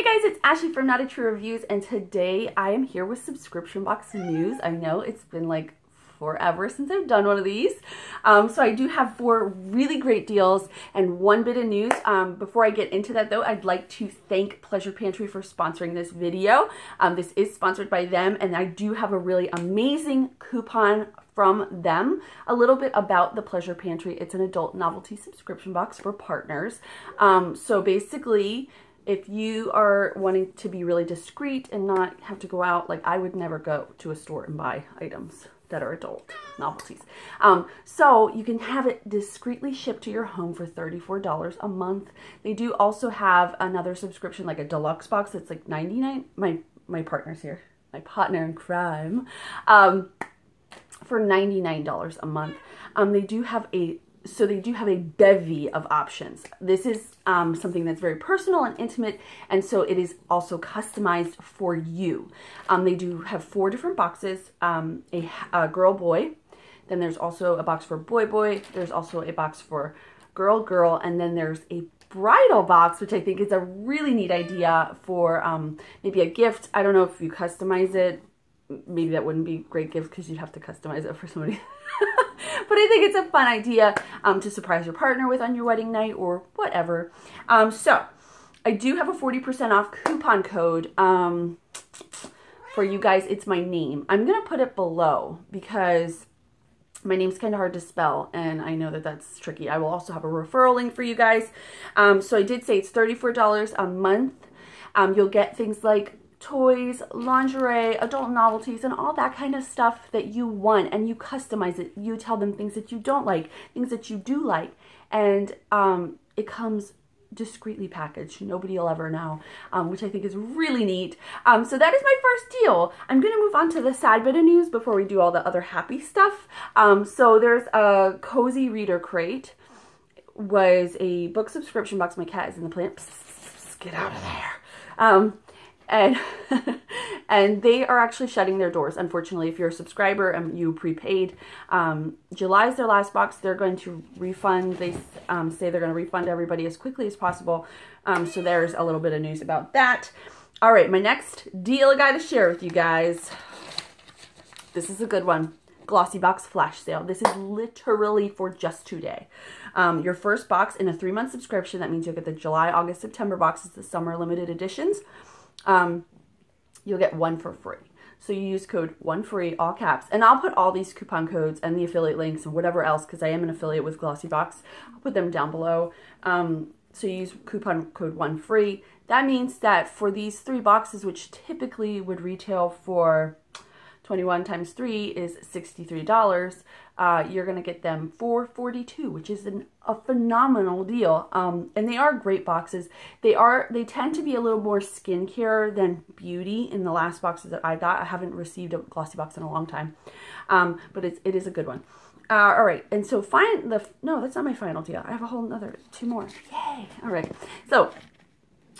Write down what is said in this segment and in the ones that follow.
guys, it's Ashley from Not a True Reviews, and today I am here with subscription box news. I know it's been like forever since I've done one of these. So I do have 4 really great deals and 1 bit of news. Before I get into that though, I'd like to thank Pleasure Pantry for sponsoring this video. This is sponsored by them, and I do have a really amazing coupon from them. A little bit about the Pleasure Pantry. It's an adult novelty subscription box for partners. So basically, if you are wanting to be really discreet and not have to go out, like I would never go to a store and buy items that are adult novelties. So you can have it discreetly shipped to your home for $34 a month. They do also have another subscription, like a deluxe box that's like $99. My partner's here, my partner in crime, for $99 a month. They do have a bevy of options. This is something that's very personal and intimate, and so it is also customized for you. They do have 4 different boxes, a girl, boy, then there's also a box for boy, boy, there's also a box for girl, girl, and then there's a bridal box, which I think is a really neat idea for maybe a gift. I don't know if you customize it. Maybe that wouldn't be a great gift because you'd have to customize it for somebody. But I think it's a fun idea to surprise your partner with on your wedding night or whatever. So I do have a 40% off coupon code for you guys. It's my name. I'm going to put it below because my name's kind of hard to spell, and I know that that's tricky. I will also have a referral link for you guys. So I did say it's $34 a month. You'll get things like toys, lingerie, adult novelties, and all that kind of stuff that you want, and you customize it. You tell them things that you don't like, things that you do like, and it comes discreetly packaged. Nobody will ever know, which I think is really neat. So that is my first deal. I'm going to move on to the sad bit of news before we do all the other happy stuff. So there's a Cozy Reader Crate. Was a book subscription box. My cat is in the plant. Psst, get out of there. And they are actually shutting their doors, unfortunately. If you're a subscriber and you prepaid, July is their last box. They're going to refund. They say they're going to refund everybody as quickly as possible. So there's a little bit of news about that. All right, my next deal I got to share with you guys. This is a good one. Glossy Box flash sale. This is literally for just today. Your first box in a 3-month subscription. That means you'll get the July, August, September boxes, the summer limited editions. You'll get 1 for free. So you use code 1FREE, all caps. And I'll put all these coupon codes and the affiliate links and whatever else, because I am an affiliate with Glossy Box. I'll put them down below. So you use coupon code 1FREE. That means that for these 3 boxes, which typically would retail for 21 times 3 is $63. You're going to get them for $42, which is a phenomenal deal. And they are great boxes. They tend to be a little more skincare than beauty in the last boxes that I got. I haven't received a Glossy Box in a long time. But it is a good one. All right. And so no, that's not my final deal. I have a whole other 2 more. Yay. All right. So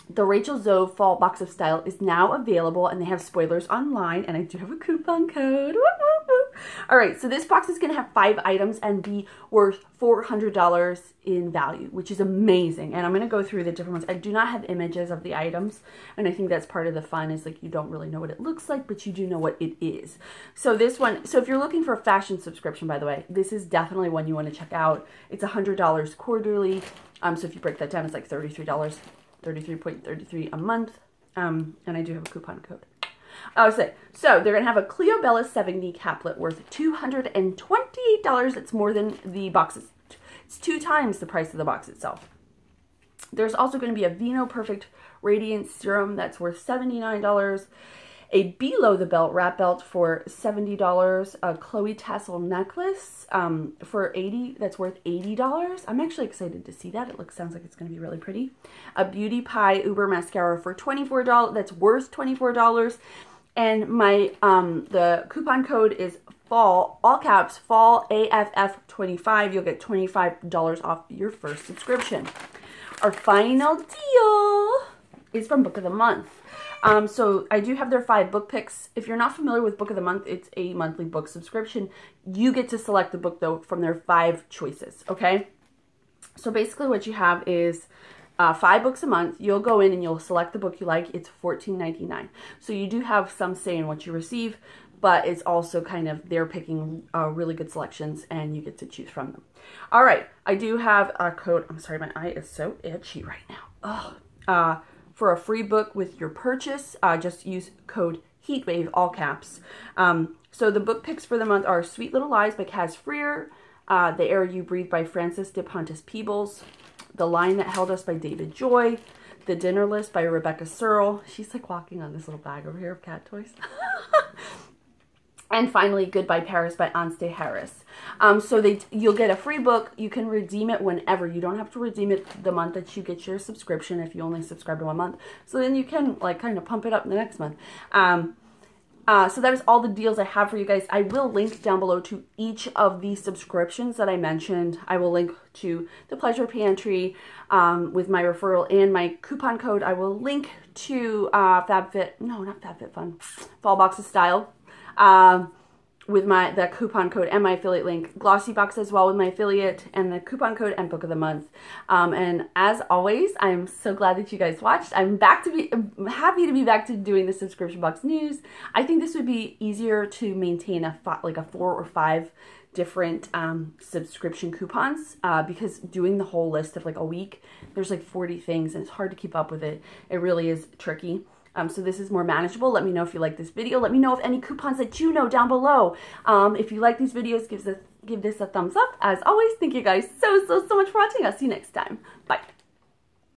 the Rachel Zoe Fall Box of Style is now available, and they have spoilers online, and I do have a coupon code. Woo, woo, woo. All right, so this box is going to have 5 items and be worth $400 in value, which is amazing. And I'm going to go through the different ones. I do not have images of the items, and I think that's part of the fun, is like you don't really know what it looks like, but you do know what it is. So this one, so if you're looking for a fashion subscription, by the way, this is definitely one you want to check out. It's $100 quarterly. So if you break that down, it's like $33. 33.33 a month, and I do have a coupon code. So they're gonna have a Cleo Bella 70 caplet worth $220. That's more than the boxes. It's 2 times the price of the box itself. There's also going to be a Vino Perfect Radiance Serum that's worth $79. A Below the Belt wrap belt for $70, a Chloe tassel necklace for $80. That's worth $80. I'm actually excited to see that. Sounds like it's going to be really pretty. A Beauty Pie Uber mascara for $24. That's worth $24. And my the coupon code is fall, all caps, fall AFF25. You'll get $25 off your first subscription. Our final deal is from Book of the Month. So I do have their 5 book picks. If you're not familiar with Book of the Month, it's a monthly book subscription. You get to select the book, though, from their 5 choices, okay? So basically what you have is 5 books a month. You'll go in and you'll select the book you like. It's $14.99. So you do have some say in what you receive, but it's also kind of, they're picking really good selections and you get to choose from them. All right, I do have a code. I'm sorry, my eye is so itchy right now. Ugh. For a free book with your purchase, just use code HEATWAVE, all caps. So the book picks for the month are Sweet Little Lies by Kaz Freer, The Air You Breathe by Frances de Pontis Peebles, The Line That Held Us by David Joy, The Dinner List by Rebecca Searle. She's like walking on this little bag over here of cat toys. And finally, Goodbye Paris by Anste Harris. So you'll get a free book. You can redeem it whenever. You don't have to redeem it the month that you get your subscription if you only subscribe to 1 month. So then you can like kind of pump it up the next month. So that is all the deals I have for you guys. I will link down below to each of the subscriptions that I mentioned. I will link to the Pleasure Pantry with my referral and my coupon code. I will link to FabFitFun, Fall Box of Style. With the coupon code and my affiliate link, Glossy Box as well with my affiliate and the coupon code and book of the month. And as always, I'm so glad that you guys watched. I'm happy to be back to doing the subscription box news. I think this would be easier to maintain like a 4 or 5 different subscription coupons because doing the whole list of like a week, there's like 40 things and it's hard to keep up with it. It really is tricky. So this is more manageable. Let me know if you like this video. Let me know if any coupons that you know down below. If you like these videos, give this a thumbs up. As always, thank you guys so much for watching. I'll see you next time. Bye.